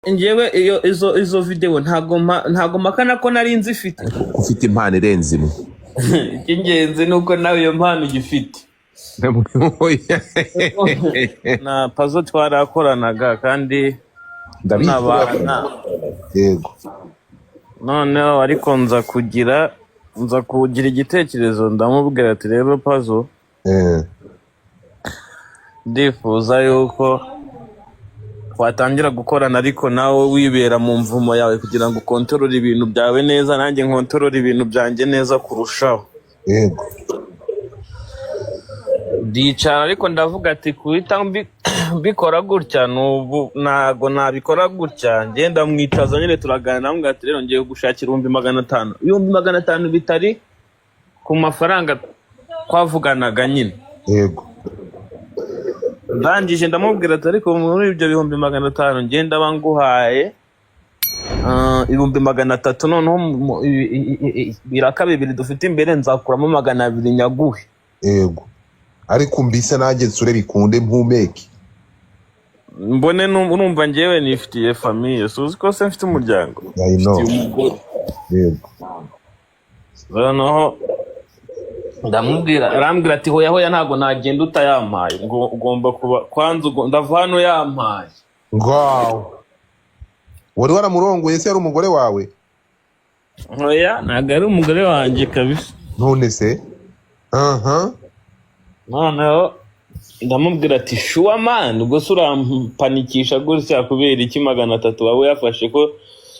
njyewe izo video ntago makana ko nari nzifite. Ufite impano irenze imwe. Icy'ingenzi nuko nawe iyo mpano ugifite. Na Pazo twarakoranaga kandi n'abana. Yego. Noneho ariko nza kugira igitekerezo ndamubwira ati rero Pazo. Ndifuza yuko watangira gukorana ariko nawe wibera mu mvumo yawe kugira ngo ukontorore ibintu byawe neza nanjye nkontorore ibintu byanjye neza kurushaho. Yego. Ndicara ariko ndavuga ati kuhita mbikora gutya ntago nabikora gutya ngenda mwitaza nyine turaganira namwe ati rero ngiye gushakira 500. 500 bitari ku mafaranga twavuganaga nyine. Yego. Ndangije ndamubwira ati ariko muri ibyo 500 ngenda banguhaye 300 noneho biraka bibiri dufite imbere nzakuramo 200 nyaguhe. Yego. Ariko mbise nanjye nsure bikunde mpumeke. Mbone urumva njyewe nifitiye famille suzi ko se mfite umuryango. Yego. Noneho ndamubwira arambwira ati hoya ntago nagenda utayampaye ngo ugomba kuba kwanza ndava hano yampaye. Ngaho wari waramurongoye se yari umugore wawe? Hoya ntago ari umugore wanjye kabisa. None se noneho ndamubwira ati shuwa man ubwo surampanikisha gutya kubera iki 300 wawe yafashe ko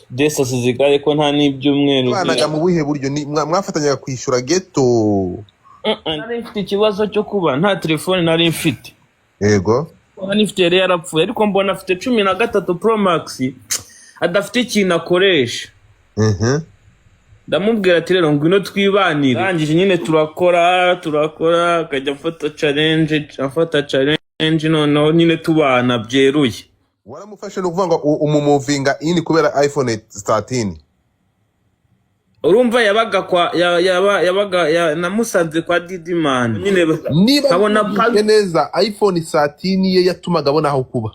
desa sizigaye ko nta n'ibyumweru banaga mu buhe buryo mwafatanyaga kwishura ghetto. Nari mfite ikibazo cyo kuba nta telefone nari mfite. Yego. Nari mfite yari yarapfuye ariko mbona afite 13 Pro Max adafite ikintu akoresha. Ndamubwira ati rero ngwino twibanire. Rangije nyine turakora akajya afata challenge noneho nyine tubana byeruye. Waramufashe no kuvuga ngo umumovinga ini kubera iPhone 13. Urumva yabaga namusanze kwa Didiman nyine kabona neza iPhone 13 ye yatumaga abona aho kuba.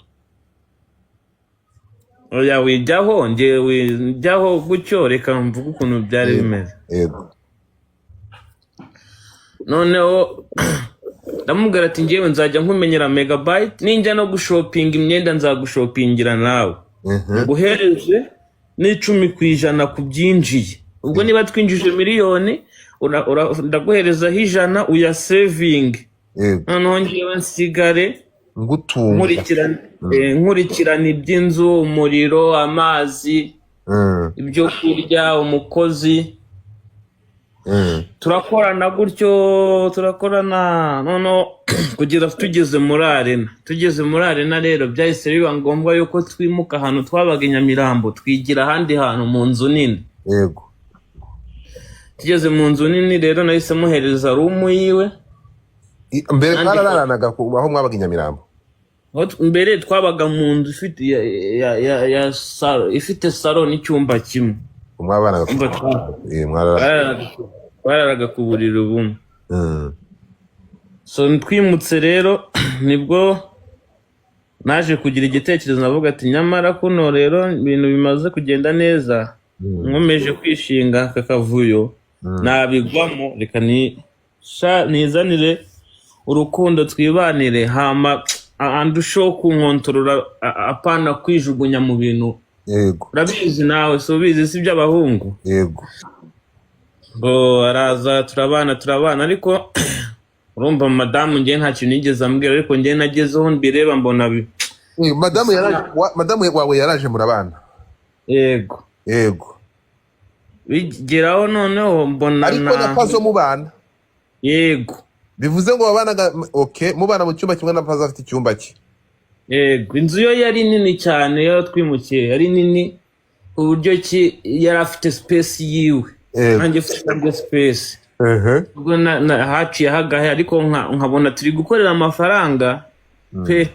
Oya wijyaho njyewe gutyo reka mvuga ukuntu byari bimeze. Yego. Noneho ndamubwira ati njyewe nzajya nkumenyera megabyte ninjya no gushopinga imyenda nzagushopingira nawe. Guhereze n'10% kubyinjiye. Ubwo niba twinjije miliyoni ndaguherezaho 100 uya saving. Noneho njyewe nsigare nkurikirana iby'inzu, umuriro, amazi, ibyo kurya, umukozi. Turakorana gutyo noneho kugira tugeze muri arena rero byahise biba ngombwa yuko twimuka ahantu twabaga Nyamirambo twigira ahandi hantu mu nzu nini. Yego. Tugeze mu nzu nini rero nahise muhereza room yiwe. Mbere twararanaga aho mwabaga Nyamirambo? Mbere twabaga mu nzu ifite salon n'icyumba kimwe. Bararaga ku buriri bumwe. So twimutse rero nibwo naje kugira igitekerezo navuga ati nyamara kuno rero ibintu bimaze kugenda neza nkomeje kwishinga kakavuyo nabigwamo reka nizanire urukundo twibanire hama andusho kunkontorora apana kwijugunya mu bintu. Yego. Urabizi nawe so bizi si by'abahungu. Yego. Ngo araza turabana ariko urumva madamu ngiye nta kintu nigeze ambwira ariko ngiye nagezeho mbireba mbona madamu wawe yaraje murabana? Yego. Yego. Bigeraho noneho mbona ariko na Pazo mubana? Yego. Bivuze ngo babanaga mubana mu cyumba kimwe na Pazo afite icyumba cye? Yego. Inzu yo yari nini cyane yo twimukiye yari nini uburyo ki yari afite space yiwe. Nanjye mfite space. Ubwo haciye hagahe ariko nkabona turi gukorera amafaranga pe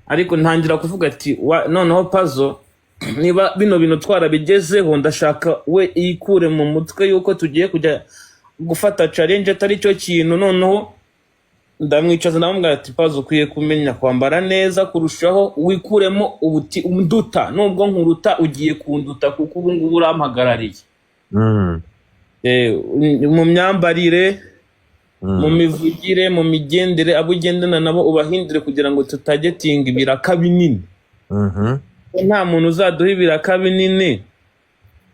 ariko ntangira kuvuga ati noneho Pazo niba bino bintu twarabigezeho ndashaka we ikure mu mutwe yuko tugiye kujya gufata challenge atari cyo kintu noneho ndamwicaza ndamubwira ati Pazo ukwiye kumenya kwambara neza kurushaho wikuremo unduta nubwo nkuruta ugiye kunduta kuko ubu ngubu urampagarariye mu myambarire mu mivugire mu migendere abo ugendana nabo ubahindure kugira ngo tutagetinga ibiraka binini nta muntu uzaduha ibiraka binini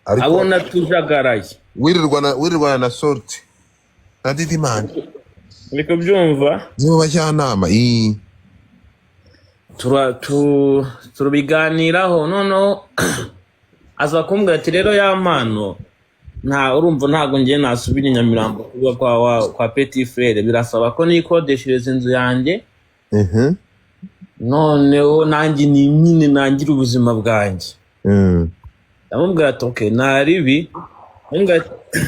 abona tujagaraye wirirwana na sorti na Didimani reka byumva nibo bajyanama turabiganiraho noneho aza kumbwira ati rero ya mpano urumva ntago ngiye nasubira Nyamirambo kuba kwa Petit Frere birasaba ko nikodeshereza inzu yanjye noneho nanjye ni nyine nangira ubuzima bwanjye ndamubwira ati okay naribi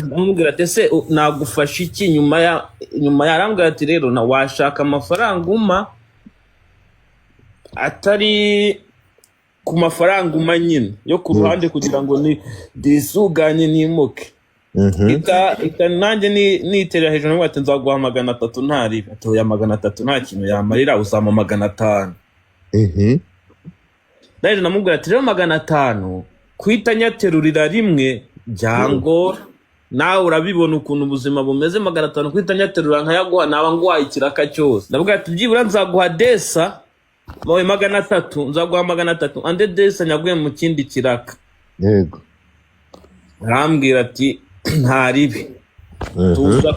ndamubwira ati se nagufasha iki nyuma yarambwira ati rero washaka amafaranga uma atari ku mafaranga uma nyine yo ku ruhande kugira ngo disuganye nimuke nanjye niterera hejuru ngo ati nzaguha 300 ntaribi atoya 300 nta kintu yamarira uzama 500 ndaje namubwira ati rero 500 kwita nyaterurira rimwe byangora nawe urabibona ukuntu ubuzima bumeze 500 kwita nyaterura nkayaguha naba ngwaye ikiraka cyose ndavuga ati byibura nzaguha desa bawe 300 nzaguha 300 ande desa nyaguye mu kindi kiraka yego arambwira ati ntaribi tuza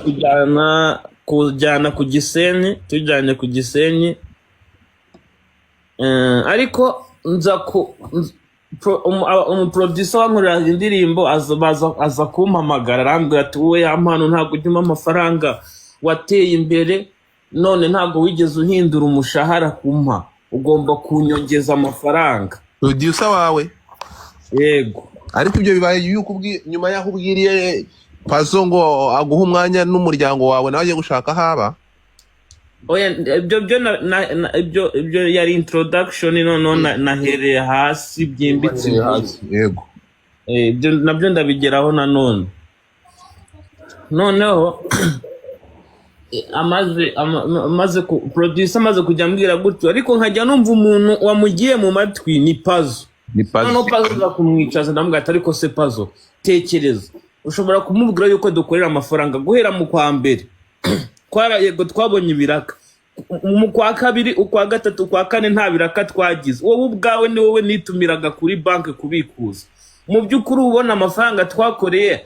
kujyana ku Gisenyi tujyanye ku Gisenyi ariko nza umuproducer wankorera indirimbo aza kumpamagara arambwira ati wowe ya mpano ntabwo ujyuma amafaranga wateye imbere none ntabwo wigeze uhindura umushahara kumpa ugomba kunyongeza amafaranga producer wawe yego ariko ibyo bibaye nyuma yaho ubwiriye Pazo ngo aguha umwanya n'umuryango wawe nawe agiye gushaka haba oya ibyo yari introduction none nahereye hasi byimbitse yego ibyo nabyo ndabigeraho nanone noneho amaze producer amaze kujya ambwira gutyo ariko nkajya numva umuntu wamugiye mu matwi ni Pazo no Pazo za kumwicaza ndamubwira ariko se Pazo tekereza ushobora kumubwira yuko dukorera amafaranga guhera mu kwa mbere yego twabonye ibiraka mu kwa kabiri ukwa gatatu ukwa kane nta biraka twagize wowe ubwawe ni wowe nitumiraga kuri banki kubikuza mu by'ukuri ubona amafaranga twakoreye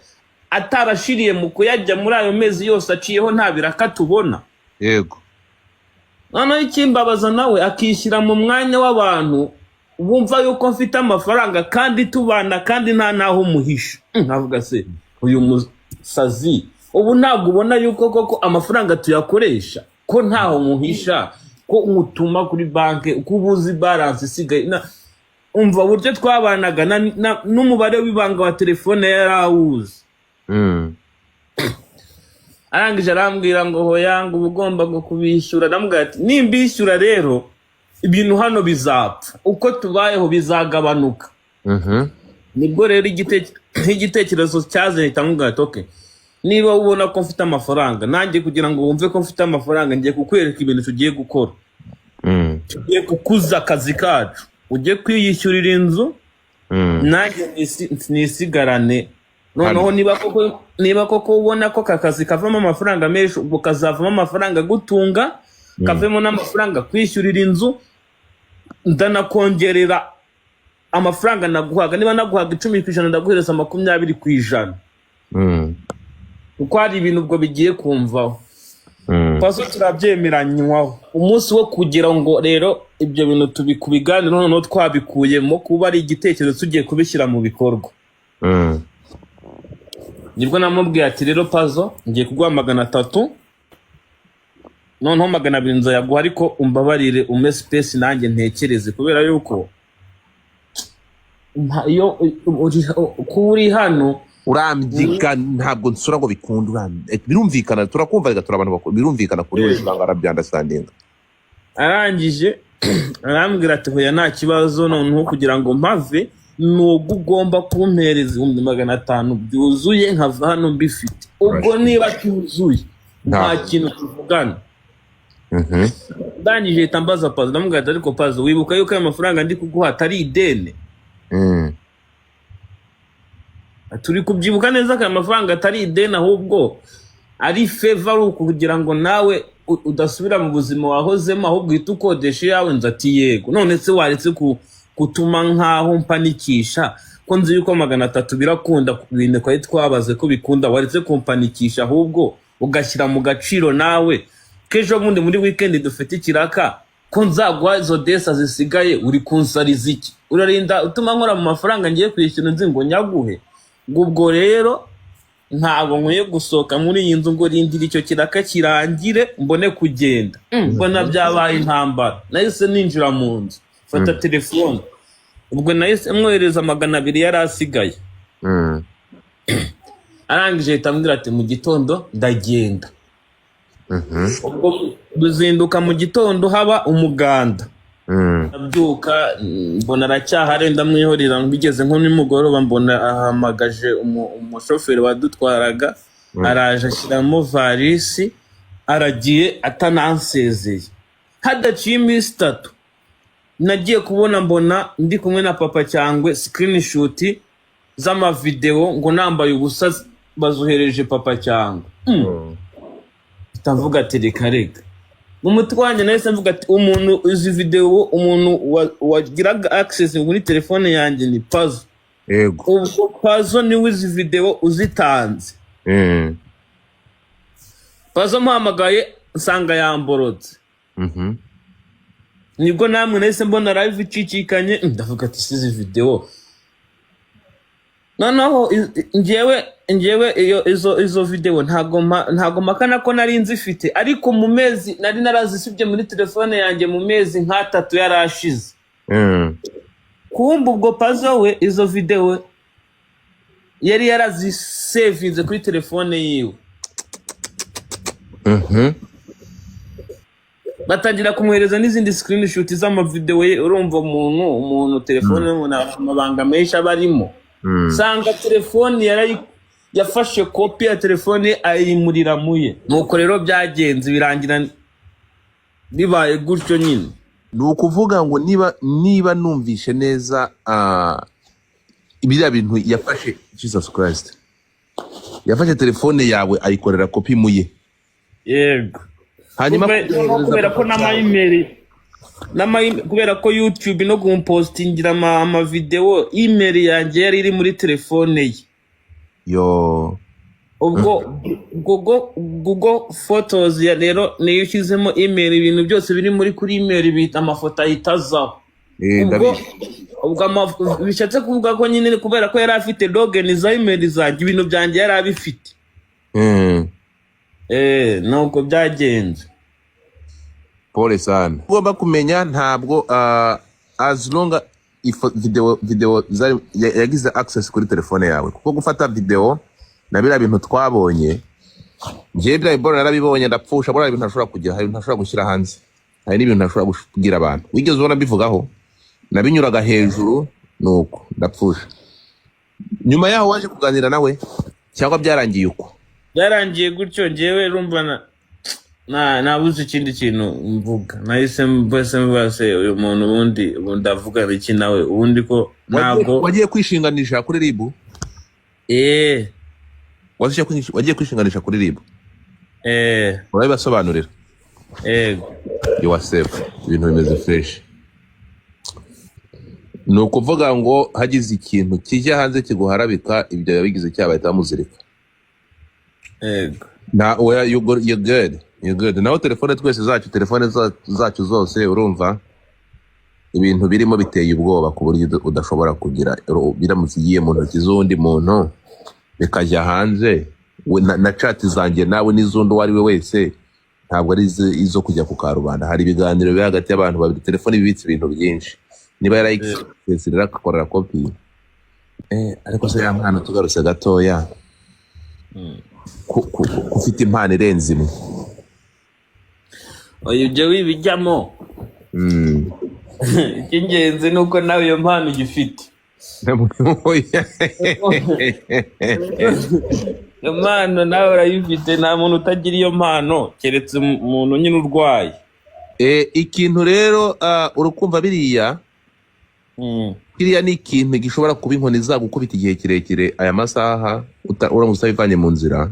atarashiriye mu kuyajya muri ayo mezi yose aciyeho nta biraka tubona yego noneho ikimbabaza nawe akishyira mu mwanya w'abantu bumva yuko mfite amafaranga kandi tubana kandi nta naho muhisha nkavuga se uyu musazi ubu ntabwo ubona yuko koko amafaranga tuyakoresha ko ntaho muhisha ko umutuma kuri banki uko ubuzi balance isigaye umva uburyo twabanaga n'umubare w'ibanga wa telefone yarawuzi arangije arambwira ngo hoya ngo ugomba kubishyura ndamubwira ati nimbishyura rero ibintu hano bizapfa uko tubayeho bizagabanuka nibwo rero igitekerezo cyaze ndamubwira ati okay niba ubona ko mfite amafaranga nanjye kugira ngo wumve ko mfite amafaranga ngiye kukwereka ibintu tugiye gukora tugiye kukuza akazi kacu ujye kwiyishyurira inzu nanjye nisigarane noneho niba koko ubona ko kakazi kavamo amafaranga menshi ubwo kazavamo amafaranga gutunga kavemo n'amafaranga kwishyurira inzu ndanakongerera amafaranga naguhaga niba naguhaga 10% ndaguhereza 20%. Kuko hari ibintu ubwo bigiye kumvaho Pazo turabyemeranywaho umunsi wo kugira ngo rero ibyo bintu tubikubiganira noneho twabikuyemo kuba ari igitekerezo tugiye kubishyira mu bikorwa nibwo namubwiye ati rero Pazo ngiye kuguha 300 noneho 200 nzayaguha ariko umbabarire ume space nanjye ntekereze kubera yuko iyo kuri hano urambyika ntabwo nsura ngo bikunda birumvikana turakumva rega turabantu bakuru birumvikana kuri we bangara byandastandinga arangije arambwira ati hoya nta kibazo noneho kugira ngo mpave nugo ugomba kumpereza 500 byuzuye nkava hano mbifite ubwo niba cyuzuye nta kintu tuvugana ndangije hita mbaza Pazo ndamubwira ati ariko Pazo wibuka yuko ayo mafaranga ndi kuguha atari ideni turi kubyibuka neza ko ayo mafaranga atari ideni ahubwo ari favor kugira ngo nawe udasubira mu buzima wahozemo ahubwo uhita ukodesha yawe nza ati yego none se waretse kutuma nkaho mpanikisha ko nzi yuko 300 birakunda kubinde kwa twabaze ko bikunda waretse kumpanikisha ahubwo ugashyira mu gaciro nawe kejo bundi muri weekend dufite ikiraka ko nzagwa izo desa zisigaye uri kunsariza iki urarinda utuma nkora mu mafaranga ngiye kwishyura nzi ngo nyaguhe ubwo rero ntabwo nkwiye gusohoka muri iyi nzu ngo rindira icyo kiraka kirangire mbone kugenda mbona byabaye intambara nahise ninjira mu nzu fata telefone ubwo nahise mwohereza 200 yari asigaye arangije ahita ambwira ati mu gitondo ndagenda ubwo duzinduka mu gitondo haba umuganda ndabyuka mbona aracyahari ndamwihorera mbigeze nko nimugoroba mbona ahamagaje umushoferi wadutwaraga araje ashyiramo varisi aragiye atanansezeye hadaciye iminsi 3 nagiye kubona mbona ndi kumwe na papa cyangwe screenshot z'amavideo ngo nambaye ubusa bazuhereje papa cyangwe ndavuga ati reka mu mutwe wanjye nahise mvuga ati umuntu uzi video umuntu wagiraga access muri telefone yanjye ni Pazo yego ubwo Pazo ni wizi video uzitanze Pazo mpamagaye nsanga yamborotse nibwo namwe nahise mbona live icikikanye ndavuga ati sizi video noneho njyewe izo video ntago makana ko nari nzifite ariko mu mezi nari narazisibye muri telefone yanjye mu mezi nka 3 yarashize kumba ubwo Pazo we izo video yari yarazisevinze kuri telefone yiwe batangira kumwereza n'izindi screenshot z'amavideo ye urumva umuntu telefone amabanga menshi abarimo sanga telefone yafashe copy ya telefone ayimurira muye nuko rero byagenze birangira bibaye gutyo nyine nukuvuga ngo niba numvishe neza ibiriya bintu yafashe Jesus Christ yafashe telefone yawe ayikorera copy muye yego hanyuma kubera ko kubera ko YouTube no kumpostingira ama video email yanjye yari iri muri telefone ye yo ubwo Google Photos ya rero niyo ushyizemo email ibintu byose biri muri kuri email bita amafoto ahitazaho ubwo bishatse kuvuga ko nyine kubera ko yari afite login za email zanjye ibintu byanjye yari abifite nuko byagenze pole sana ugomba kumenya ntabwo as long video yagize access kuri telefone yawe kuko gufata video na bira bintu twabonye ngiye bira ibora narabibonye ndapfusha bora ibintu ntashobora kugira hari ntashobora gushyira hanze hari n'ibintu ntashobora kugira abantu wigeze ubona bivugaho nabinyuraga hejuru nuko ndapfusha nyuma yaho waje kuganira nawe cyangwa byarangiye uko byarangiye gutyo ngewe rumva nabuze ikindi kintu mvuga nahise mbase uyu muntu ubundi avuga iki nawe ubundi ko ntabwo wagiye kwishinganisha kuri RIB wagiye kwishinganisha kuri RIB urabibasobanurira you are safe ibintu bimeze fresh nukuvuga ngo hagize ikintu kijya hanze kiguharabika ibyo yabigize cyabaye tamuzirika na you're good naho telefone twese zacu zose urumva ibintu birimo biteye ubwoba ku buryo udashobora kugira biramutse igiye mu ntoki z'undi muntu bikajya hanze na chat zanjye nawe n'izundi wari we wese ntabwo ari izo kujya ku karubanda hari ibiganiro biri hagati y'abantu babiri telefone ibitse ibintu byinshi niba yarayikesirira akakorera copy ariko se ya mwana tugarutse gatoya ufite impano irenze imwe ibyo wibijyamo icy'ingenzi ni uko nawe iyo mpano ugifite iyo mpano nawe urayifite nta muntu utagira iyo mpano keretse umuntu nyine urwaye ikintu rero urukumva biriya kiriya ni ikintu gishobora kuba inkoni zagukubita igihe kirekire aya masaha uramutse utabivanye mu nzira.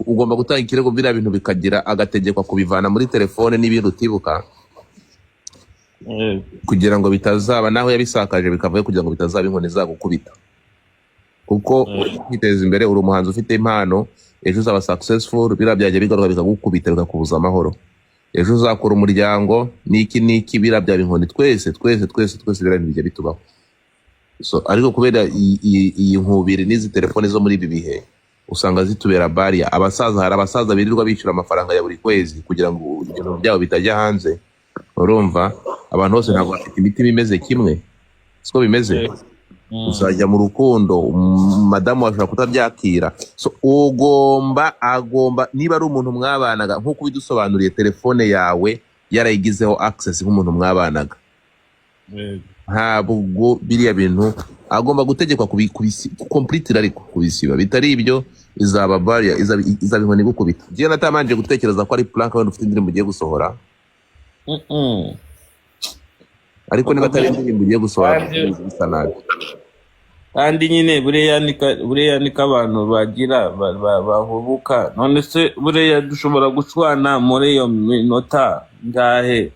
Ugomba gutanga ikirego biriya bintu bikagira agategekwa kubivana muri telefone n'ibindi utibuka kugira ngo bitazaba naho yabisakaje bikavuye kugira ngo bitazaba inkoni zagukubita, kuko kwiteza imbere uri umuhanzi ufite impano, ejo uzaba successful, biriya byajya bigaruka bikagukubita bikakubuza amahoro. Ejo uzakora umuryango n'iki biriya byaba inkoni twese biriya bijya bitubaho. So ariko kubera iyi nkubiri n'izi telefone zo muri ibi bihe usanga zitubera bariya. Hari abasaza birirwa bishyura amafaranga ya buri kwezi kugira ngo ibintu byabo bitajya hanze. Urumva abantu bose ntabwo bafite imitima imeze kimwe, siko bimeze. Uzajya mu rukundo madamu washobora kutabyakira, so agomba niba ari umuntu mwabanaga nk'uko bidusobanuriye telefone yawe yarayigizeho access nk'umuntu mwabanaga, ntabwo biriya bintu agomba gutegekwa completely, ariko kubisiba bitari ibyo izaba barrier, izaba inkoni gukubita. Giye natamanje gutekereza ko ari plank wenda ufite indirimbo ugiye gusohora, ariko niba atari indirimbo ugiye gusohora bisa nabi. Kandi nyine buriya niko abantu bagira bahubuka. None se buriya dushobora gushwana muri iyo minota ngahe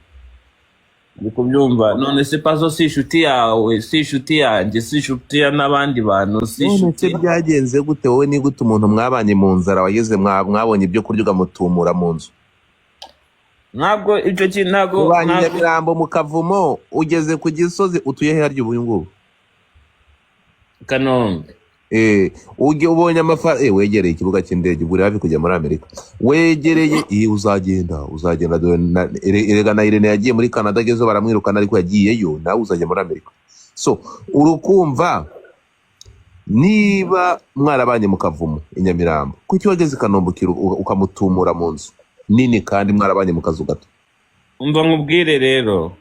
ndi kubyumva. None se pazo si inshuti yawe, si inshuti yanjye, si inshuti ya n'abandi bantu, si inshuti. None se byagenze gute wowe ni gute umuntu mwabanye mu nzara wageze mwabonye ibyo kurya ugamutumura mu nzu? Ntabwo icyo kintu ntabwo Nyamirambo mu Kavumo ugeze ku Gisozi utuye he harya ubu ngubu? Kanombe. Ubonye amafaranga wegereye ikibuga cy'indege, uri hafi kujya muri Amerika, wegereye uzagenda erega na Irene yagiye muri Canada gezo baramwirukana ariko yagiyeyo, nawe uzajya muri Amerika. So urukumva niba mwarabanye mu Kavumo i Nyamirambo, kuki wageze Kanombe ukamutumura mu nzu nini kandi mwarabanye mu kazu gato? Umva nkubwire rero,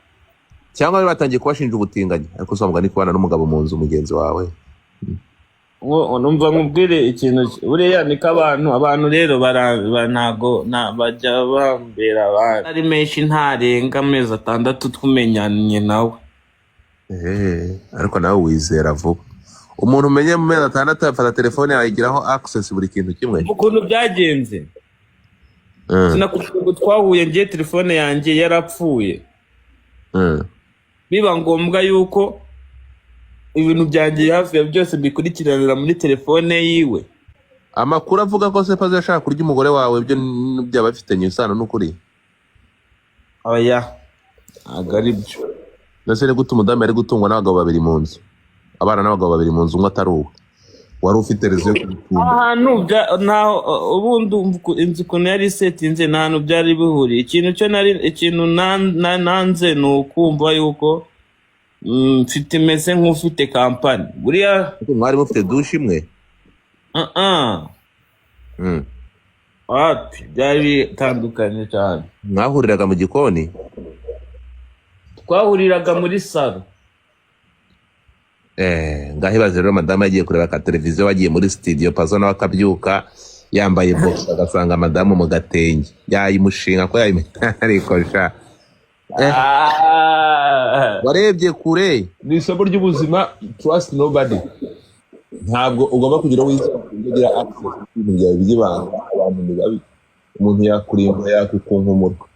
cyangwa batangiye kubashinja ubutinganyi, ariko so mugani kubana n'umugabo mu nzu mugenzi wawe. Numva nkubwire ikintu buriya niko abantu rero ntago bajya bambera ari menshi ntarenga amezi 6 tumenyanye nawe. Ariko nawe wizera vuba umuntu umenye mu mezi 6 afata telefone yayigiraho access buri kintu kimwe. Ukuntu byagenze sinakubwira twahuye ngiye telefone yanjye yarapfuye, biba ngombwa yuko ibintu byanjye hafi ya byose bikurikiranira muri telefone yiwe. Amakuru avuga ko se pazo yashaka kurya umugore wawe, ibyo byaba bifitanye isano n'ukuri? Oya, agari byo. Nase ne gutuma umudamu ari gutungwa n'abagabo babiri mu nzu, abana n'abagabo babiri mu nzu, umwe atari uwe. Wari ufite rezo yo kubitumba ahantu naho ubundi inzu ukuntu yari setinze nta hantu byari bihuriye. Ikintu nanze ni ukumva yuko mfite meze nk'ufite kampani. Buriya mwari mufite dushe imwe? Wapi, byari bitandukanye cyane. Mwahuriraga mu gikoni? Twahuriraga muri salo. Ngahibaze rero madamu yagiye kureba ka televiziyo, wagiye muri studio, pazo nawe akabyuka yambaye box agasanga madamu mu gatenge, yayimushinga ko arikosha. Warebye kure. Ni isomo ry'ubuzima, trust nobody. Ntabwo ugomba kugira wigira access ibintu byawe by'ibanga, abantu nibabi, umuntu yakurimba yakukunkumurwa.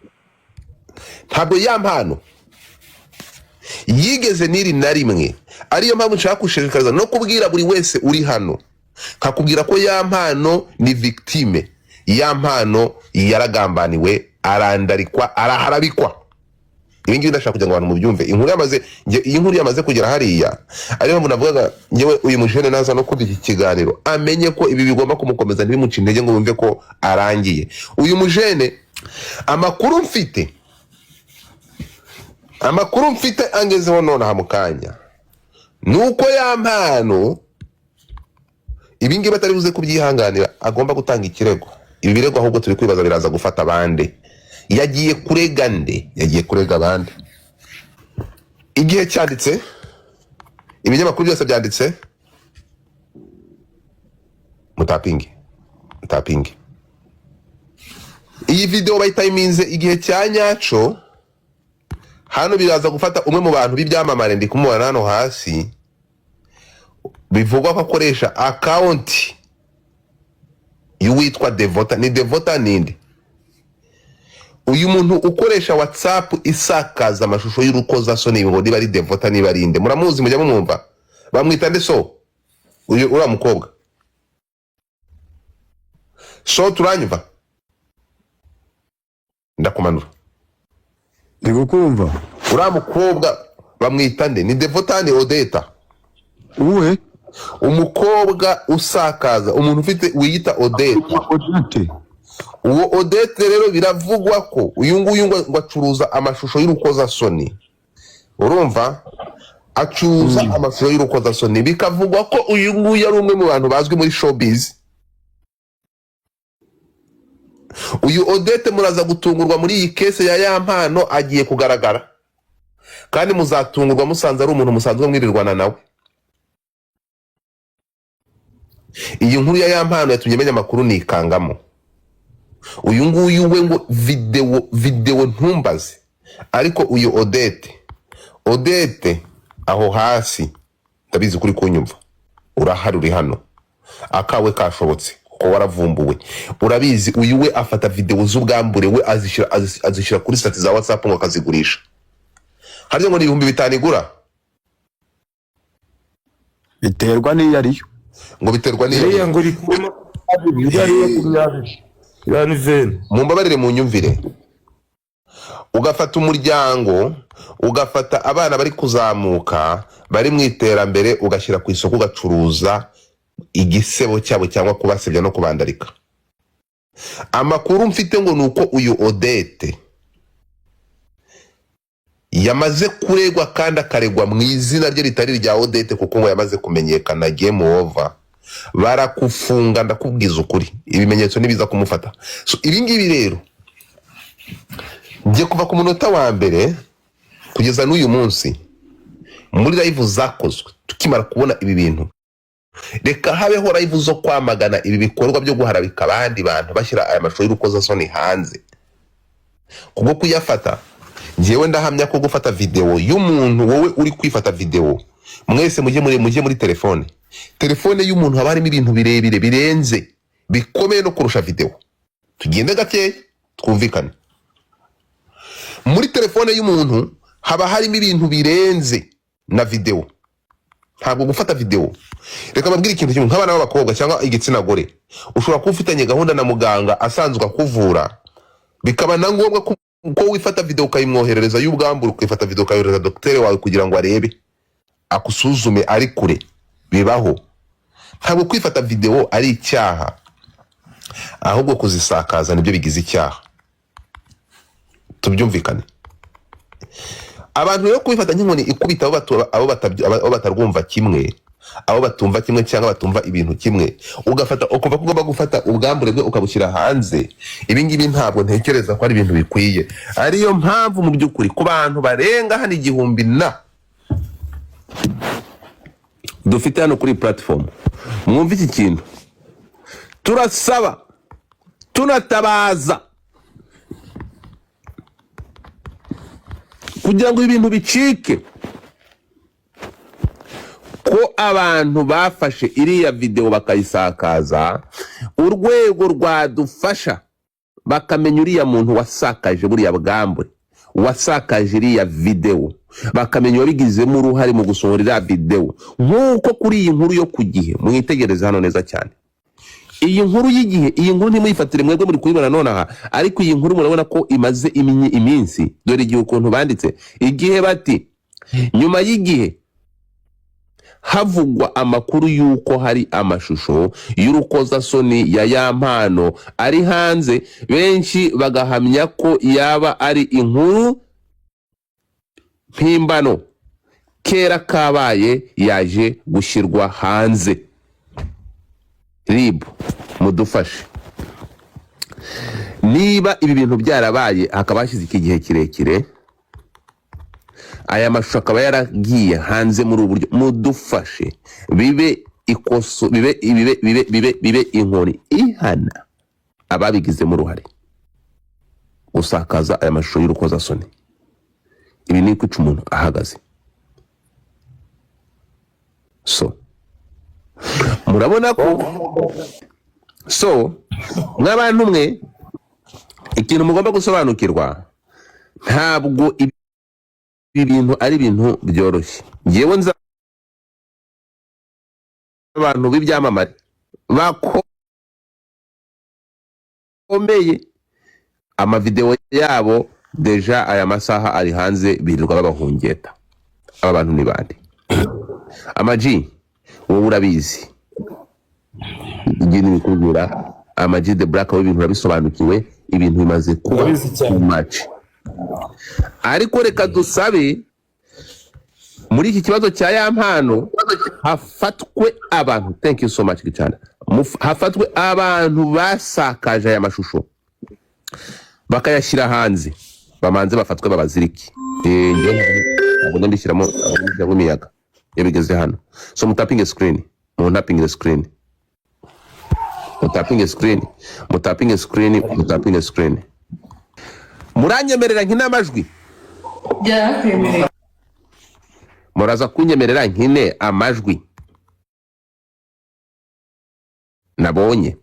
Ntabwo yampano yigeze niri na rimwe, ariyo mpamvu nshaka kushishikariza no kubwira buri wese uri hano, kakubwira ko yampano ni victime, yampano yaragambaniwe, arandarikwa, araharabikwa. Ibingibi ndashaka kugira ngo abantu mubyumve. Inkuru yamaze kugera hariya, ariyo mpamvu navugaga nyewe uyu mujene naza no kumva iki kiganiro amenye ko ibi bigomba kumukomeza ntibimuce intege ngo bumve ko arangiye. Uyu mujene amakuru mfite angezeho nonaha mu kanya nuko yampano ibingibi batari buze kubyihanganira, agomba gutanga ikirego. Ibi birego ahubwo turi kwibaza biraza gufata abandi. Yagiye kurega nde? Yagiye kurega abandi. Igihe cyanditse, ibinyamakuru byose byanditse, mutapingi iyi video bayitayiminze igihe cya nyaco. Hano biraza gufata umwe mu bantu b'ibyamamare ndi kumubona hano hasi, bivugwa ko akoresha account y'uwitwa Devota. Ni Devota ninde? Uyu muntu ukoresha WhatsApp isakaza amashusho y'urukozasoni ngo niba ari Devota niba ari inde. Muramuzi, mujya mumwumva? Bamwita nde so? Uyu ura mukobwa. So turanyumva? Ndakumanura. Ndigukumva. Ura mukobwa bamwita nde? Ni Devota ni Odeta? Uwe? Umukobwa usakaza, umuntu ufite wiyita Odeta. Odete. Uwo Odete rero biravugwa ko uyu nguyu ngo acuruza amashusho y'urukozasoni. Urumva? Acuruza amashusho y'urukozasoni. Bikavugwa ko uyu nguyu ari umwe mu bantu bazwi muri showbiz. Uyu Odete muraza gutungurwa muri iyi case ya Yampano agiye kugaragara. Kandi muzatungurwa musanze ari umuntu musanzwe mwirirwana nawe. Iyi nkuru ya Yampano yatumye menya amakuru nikangamo. Uyu nguyu we ngo video ntumbaze. Ariko uyu Odete aho hasi ndabizi kuri kunyumva. Urahari uri hano. Akawe kashobotse ko waravumbuwe. Urabizi uyu we afata video z'ubwambure we azishira kuri stati za WhatsApp ngo akazigurisha. Harya ngo ni 5,000 igura. Biterwa n'iyo ariyo. Ngo biterwa n'iyo ngo rikuma yani ven. Mumbabarire mu nyumvire. Ugafata umuryango, ugafata abana bari kuzamuka, bari mu iterambere, ugashyira ku isoko ugacuruza igisebo cyabo cyangwa kubasebya no kubandarika. Amakuru mfite ngo nuko uyu Odete yamaze kuregwa kandi akaregwa mu izina rye ritari rya Odete kuko ngo yamaze kumenyekana game over. Barakufunga ndakubwiza ukuri. Ibimenyetso nibiza kumufata. So ibi ngibi rero ngiye kuva ku munota wa mbere kugeza n'uyu munsi muri live zakozwe tukimara kubona ibi bintu. Reka habeho live zo kwamagana ibi bikorwa byo guharabika abandi bantu bashyira aya mashusho y'urukozasoni hanze. Kubwo kuyafata ngiyewe ndahamya ko gufata video y'umuntu wowe uri kwifata video mwese mujye muri telefone y'umuntu haba harimo ibintu birebire birenze bikomeye no kurusha video. Tugende gake twumvikane. Muri telefone y'umuntu haba harimo ibintu birenze na video. Ntabwo gufata video. Reka babwire ikintu kimwe nk'abana b'abakobwa cyangwa igitsina gore. Ushobora kuba ufitanye gahunda na muganga asanzwe akuvura. Bikaba na ngombwa ko wifata video ukayimwoherereza y'ubwamburu, ukifata video ukayohereza docteur wawe kugira ngo arebe akusuzume ari kure. Bibaho. Ntabwo kwifata video ari icyaha, ahubwo kuzisakaza nibyo bigize icyaha. Tubyumvikane. Abantu rero kubifata nk'inkoni ikubita abo batarwumva kimwe, abo batumva kimwe cyangwa batumva ibintu kimwe, ugafata ukumva ko ugomba gufata ubwambure bwe ukabushyira hanze. Ibi ngibi ntabwo ntekereza ko ari ibintu bikwiye. Ariyo mpamvu mu by'ukuri ku bantu barenga hano 1,000 dufite hano kuri platform, mwumva iki kintu. Turasaba, tunatabaza kugira ngo ibintu bicike, ko abantu bafashe iriya video bakayisakaza, urwego rwadufasha bakamenya uriya muntu wasakaje buriya bwambure, wasakaje iriya video, bakamenya wabigizemo uruhare mu gusohora iriya video. Nk'uko kuri iyi nkuru yo ku Gihe mwitegereza hano neza cyane. Iyi nkuru y'Igihe, iyi nkuru ntimuyifatire mwebwe muri kuyibona nonaha, ariko iyi nkuru murabona ko imaze iminsi. Dore igihe ukuntu banditse Igihe bati nyuma y'Igihe havugwa amakuru yuko hari amashusho y'urukozasoni ya Yampano ari hanze, benshi bagahamya ko yaba ari inkuru mpimbano kera kabaye yaje gushyirwa hanze. RIB mudufashe. Niba ibi bintu byarabaye hakaba hashize iki gihe kirekire, aya mashusho akaba yaragiye hanze muri ubu buryo, mudufashe bibe ikoso, bibe inkoni ihana ababigizemo uruhare. gusakaza aya mashusho y'urukozasoni. Ibi ni kwica umuntu ahagaze. So murabona ko mw'abantu mwe ikintu mugomba gusobanukirwa, ntabwo ibi bintu ari ibintu byoroshye. Ngewe nza abantu b'ibyamamare bakomeye, amavideo yabo deja aya masaha ari hanze birirwa babahungeta. Aba bantu ni bande? Ama-G wowe urabizi, igini bikugura Ama-G the Black wowe ibintu urabisobanukiwe, ibintu bimaze kuba too much. Ariko reka dusabe muri iki kibazo cya ya mpano hafatwe abantu, thank you so much Gicanda, hafatwe abantu basakaje aya mashusho bakayashyira hanze, bamanze bafatwe babaziriki. Ntabwo ndishyiramo imiyaga yabigeze hano. So mutapinge screen, mutapinge screen, mutapinge screen, mutapinge screen, mutapinge screen. Muranyemerera nkina amajwi? Byakwemerera. Muraza kunyemerera nkine amajwi nabonye?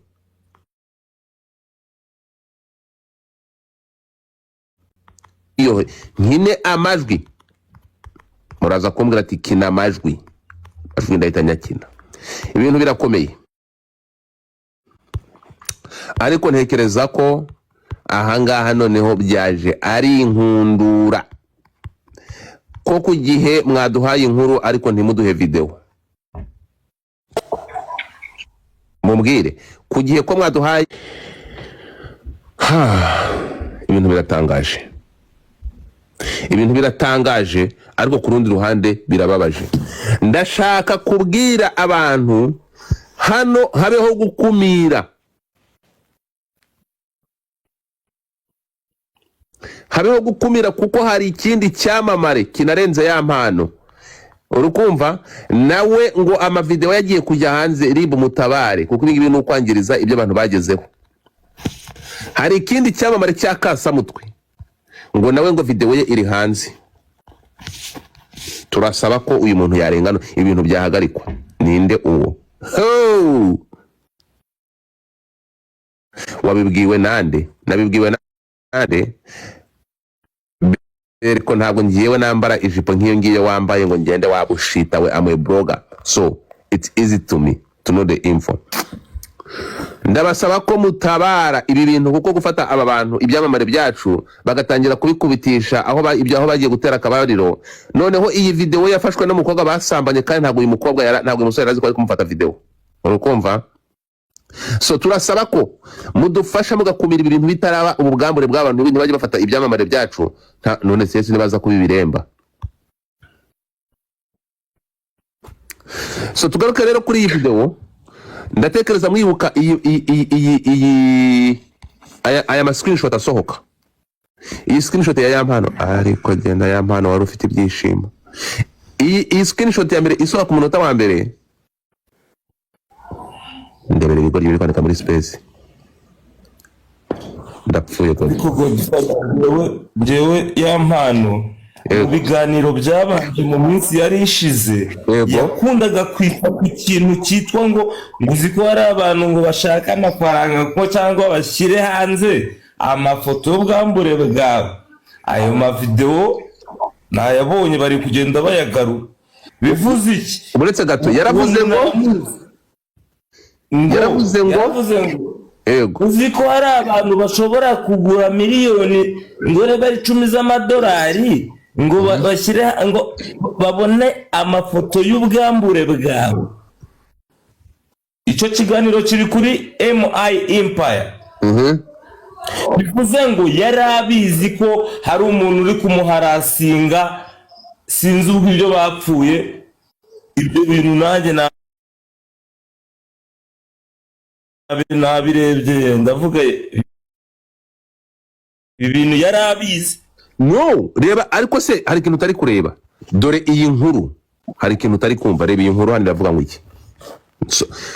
Iyo nkine amajwi muraza kumbwira ati kina amajwi, amajwi ndahita nyakina. Ibintu birakomeye, ariko ntekereza ko ahangaha noneho byaje ari inkundura ko ku gihe mwaduhaye inkuru ariko ntimuduhe video. Mumbwire ku gihe ko mwaduhaye ibintu biratangaje, ibintu biratangaje, ariko ku rundi ruhande birababaje. Ndashaka kubwira abantu hano habeho gukumira, habeho gukumira, kuko hari ikindi cyamamare kinarenze ya mpano. Urukumva nawe ngo amavideo yagiye kujya hanze, RIB mutabare, kuko ibi ni ukwangiriza ibyo abantu bagezeho. Hari ikindi cyamamare cya Kasamutwe ngo nawe ngo video ye iri hanze. Turasaba ko uyu muntu yarengana, ibintu byahagarikwa. Ninde uwo? Wabibwiwe nande? Nabibwiwe nande? Ko ntabwo ngiyewe nambara ijipo nk'iyo ngiyo wambaye ngo ngende wabushita we, am a blogger, so it's easy to me to know the info. Ndabasaba ko mutabara ibi bintu, kuko gufata aba bantu ibyamamare byacu bagatangira kubikubitisha aho bagiye gutera akabariro. Noneho iyi video yafashwe n'umukobwa basambanye, kandi ntabwo uyu mukobwa ntabwo umusore yarazi ko ari kumufata video. Urukumva? So turasaba ko mudufasha mugakumira ibintu bitaraba ubugambure bw'abantu b'ibintu baje bafata ibyamamare byacu. None sese nibaza kubibiremba. So tugaruke rero kuri iyi video. Ndatekereza mwibuka aya ma screenshot asohoka. Iyi screenshot ya yampano, ariko genda yampano wari ufite ibyishimo. Iyi screenshot ya mbere isohoka ku munota wa mbere. Ndebere ibigori biri kwandika muri space. Ndapfuye ko jewe yampano mu biganiro byabanje mu minsi yari ishize, yakundaga kwita ku kintu cyitwa ngo uzi ko hari abantu ngo bashaka amafaranga ko cyangwa bashyire hanze amafoto y'ubwambure bwawe. Ayo mavideo nayabonye bari kugenda bayagaru. Bivuze iki? Uretse gato yaravuze ngo ego uzi ko hari abantu bashobora kugura miliyoni ngo bari 10 z'amadolari ngo bashyire ngo babone amafoto y'ubwambure bwawe. Icyo kiganiro kiri kuri MI Empire. Bivuze ngo yarabizi ko hari umuntu uri kumuharasinga, sinzi ubwo ibyo bapfuye. Ibyo bintu nanjye nabirebye ndavuga ibintu yarabizi. No, reba, ariko se hari ikintu utari kureba. Dore iyi nkuru, hari ikintu utari kumva. Reba iyi nkuru hano iravuga ngo iki?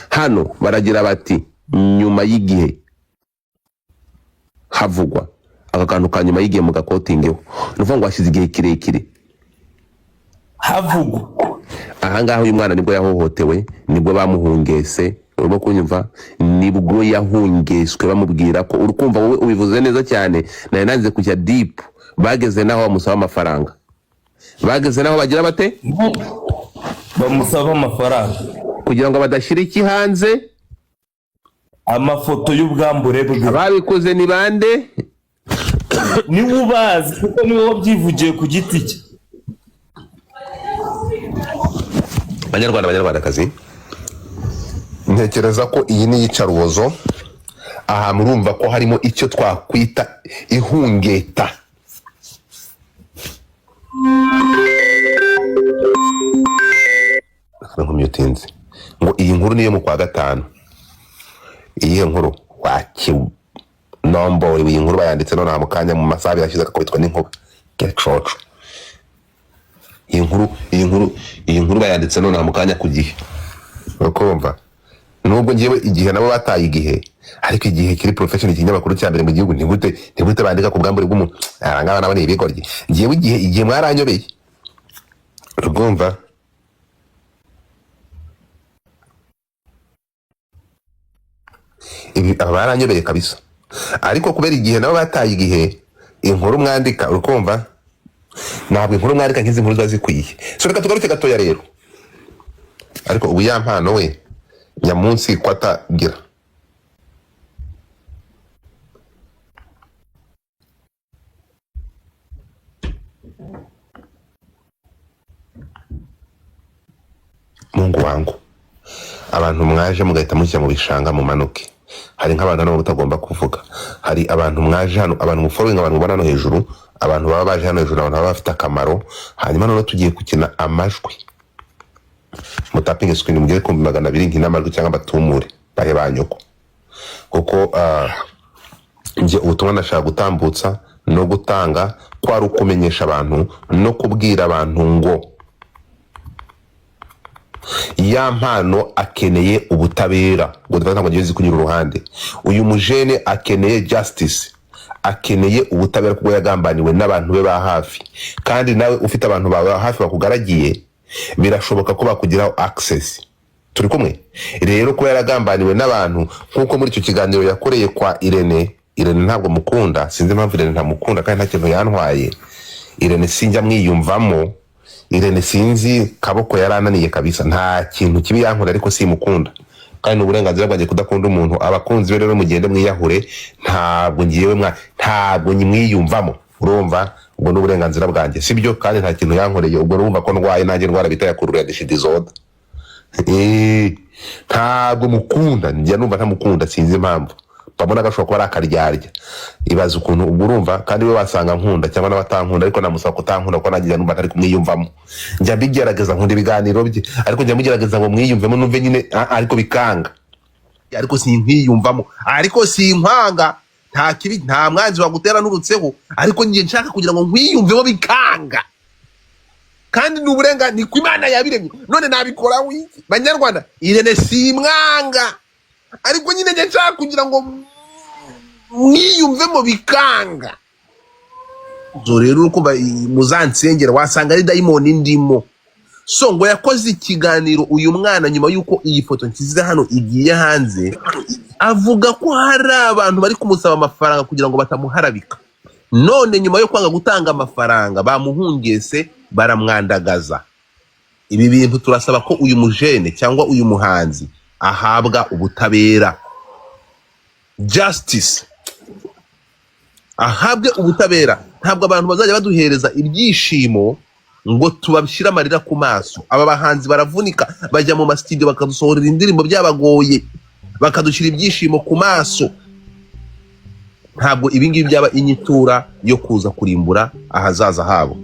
Hano baragira bati nyuma y'igihe havugwa aka kantu ka nyuma y'igihe mu gakotingeho nuvuga ngo hashize igihe kirekire havugwa ahangaha uyu mwana nibwo yahohotewe, nibwo bamuhungese, urimo kunyumva, nibwo yahungeswe bamubwira ko urukumva wowe ubivuze neza cyane, naye nanze kujya deep, bageze naho bamusaba amafaranga, bageze naho bagira bate bamusaba amafaranga kugira ngo badashyira iki hanze, amafoto y'ubwambure bwe. ababikoze ni bande? Niwe ubazi kuko niwe wabyivugiye ku giti cye. Banyarwandakazi, ntekereza ko iyi ni iyicarubozo. Aha murumva ko harimo icyo twakwita ihungeta. Nkumyutinze ngo iyi nkuru niyo mu kwa gatanu. Iyi nkuru nombore iyi nkuru bayanditse none mu kanya mu masaha yashize akakubitwa n'inkuba. Gecoco. Iyi nkuru bayanditse none mu kanya ku gihe. Ukumva? Nubwo ngiyewe igihe nabo bataye igihe, ariko igihe kiri professional ikinyamakuru cya mbere mu gihugu ntigute bandika ku bwambure bw'umuntu. Arangaba nabone ibigoryi. Ngiyewe igihe mwaranyobeye. Urumva? Ibi abaranyobeye kabisa. Ariko kubera igihe nabo bataye igihe, inkuru mwandika urukumva? Ntabwo inkuru mwandika nk'izi nkuru zazikwiye. So reka tugaruke gatoya rero. Ariko ubu ya mpano we nyamunsi kwatagira. Mungu wangu, abantu mwaje mugahita mushyira mu bishanga mu manuke. Hari nk'abantu nabo utagomba kuvuga. Hari abantu mwaje hano, abantu mufollowing, abantu mubona no hejuru, abantu baba baje hano hejuru, abantu baba bafite akamaro. Hanyuma none tugiye gukina amajwi. Mutapinge screen mugere ku 200 nk'inamajwi cyangwa batumure bahe banyoko. Kuko nje ubutumwa ndashaka gutambutsa no gutanga kwari ukumenyesha abantu no kubwira abantu ngo ya mpano akeneye ubutabera, ngo dufata ngo gize kunyura uruhande. Uyu mujene akeneye justice, akeneye ubutabera kuko yagambaniwe n'abantu be ba hafi. Kandi nawe ufite abantu bawe hafi bakugaragiye, birashoboka ko bakugiraho access. Turi kumwe rero ko yaragambaniwe n'abantu nkuko muri icyo kiganiro yakoreye kwa Irene ntabwo mukunda, sinzi impamvu Irene ntamukunda kandi nta kintu yantwaye. Irene sinjya mwiyumvamo, Irene sinzi kaboko yarananiye kabisa, nta kintu kibi yankora ariko simukunda. Kandi uburenganzira bwanjye kudakunda umuntu. Abakunzi be rero mugende mwiyahure, ntabwo ngiyewe ntabwo nyimwiyumvamo. Urumva ubwo n'uburenganzira bwanjye sibyo, kandi nta kintu yankoreye. Ubwo urumva ko ndwaye nanjye ndwara bita yakurura disorder. Ntabwo mukunda, njya numva ntamukunda sinzi impamvu. Babona gashobora kuba akaryarya. Ibaza ukuntu ubwo urumva, kandi we wasanga nkunda cyangwa n'abatankunda, ariko namusaba kutankunda ko nagiye numva ntari kumwiyumvamo. Njya bigerageza nkunda ibiganiro bye, ariko njya mugerageza ngo mwiyumvemo numve nyine, ariko bikanga. Ariko sinkwiyumvamo, ariko sinkwanga. Nta kibi, nta mwanzi wagutera n'urutseho, ariko ngiye nshaka kugira ngo nkwiyumvemo bikanga. Kandi n'uburenga ni kw'Imana yabiremye. None nabikora wiki Banyarwanda, Irene simwanga, ariko nyine ngiye nshaka kugira ngo mwiyumvemo bikanga. Zo rero urukumva muzansengera wasanga ari daimoni ndimo. So ngo yakoze ikiganiro uyu mwana nyuma yuko iyi foto nshyize hano igiye hanze, avuga ko hari abantu bari kumusaba amafaranga kugira ngo batamuharabika. None nyuma yo kwanga gutanga amafaranga bamuhungese, baramwandagaza. Ibi bintu turasaba ko uyu mujene cyangwa uyu muhanzi ahabwa ubutabera, justice, ahabwe ubutabera. Ntabwo abantu bazajya baduhereza ibyishimo ngo tubabishira amarira ku maso. Aba bahanzi baravunika, bajya mu studio bakadusohorera indirimbo byabagoye, bakadushyira ibyishimo ku maso. Ntabwo ibingibi byaba inyitura yo kuza kurimbura ahazaza habo.